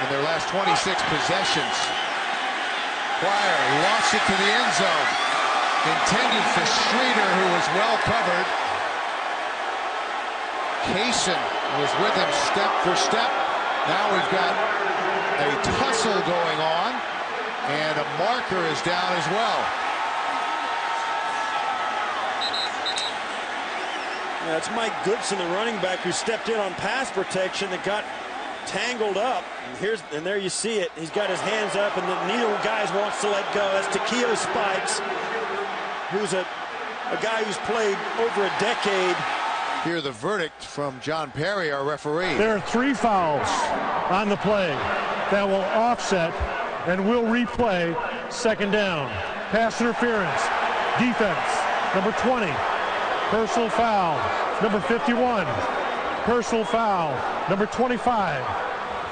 in their last 26 possessions. Pryor lost it to the end zone. Intended for Streeter, who was well covered. Kaysen was with him step for step. Now we've got a tussle going on, and a marker is down as well. Yeah, it's Mike Goodson, the running back, who stepped in on pass protection that got tangled up. And there you see it. He's got his hands up, and neither guy wants to let go. That's Takeo Spikes, who's a guy who's played over a decade. Hear the verdict from John Perry, our referee. There are 3 fouls on the play that will offset and will replay second down. Pass interference, defense, number 20. Personal foul, number 51. Personal foul, number 25.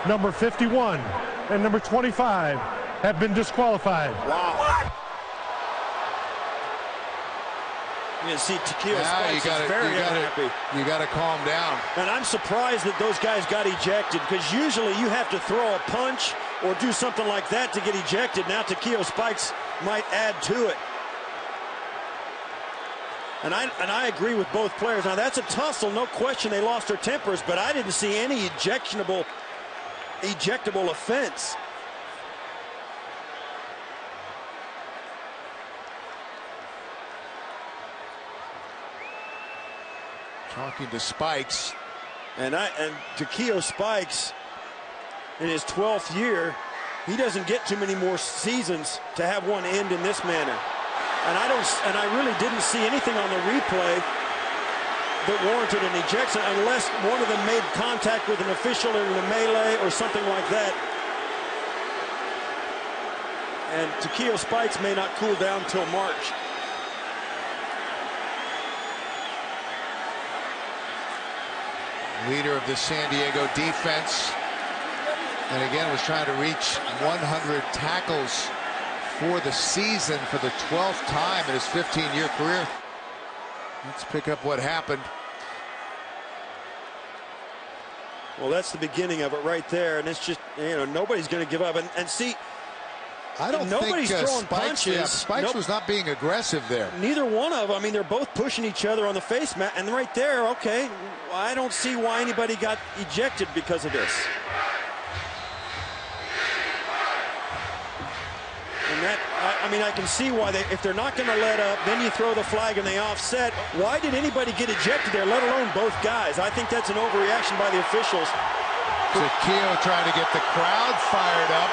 Number 51 and number 25 have been disqualified. Wow. You see Takeo Spikes is very unhappy. You got to calm down. And I'm surprised that those guys got ejected, because usually you have to throw a punch or do something like that to get ejected. Now Takeo Spikes might add to it. And I agree with both players. Now that's a tussle, no question. They lost their tempers, but I didn't see any ejectable offense. Talking to Spikes. And Takeo Spikes, in his 12th year, he doesn't get too many more seasons to have one end in this manner. And I really didn't see anything on the replay that warranted an ejection, unless one of them made contact with an official in a melee or something like that. And Takeo Spikes may not cool down till March. Leader of the San Diego defense, and again was trying to reach 100 tackles for the season for the 12th time in his 15-year career. Let's pick up what happened. Well, that's the beginning of it right there, and it's just, you know, nobody's going to give up. And see, I don't nobody's think throwing Spikes, punches. yeah, Spikes was not being aggressive there. Neither one of them. I mean, they're both pushing each other on the face mat, and right there, okay, I don't see why anybody got ejected because of this. And that, I mean, I can see why if they're not going to let up, then you throw the flag and they offset. Why did anybody get ejected there, let alone both guys? I think that's an overreaction by the officials. Takeo trying to get the crowd fired up.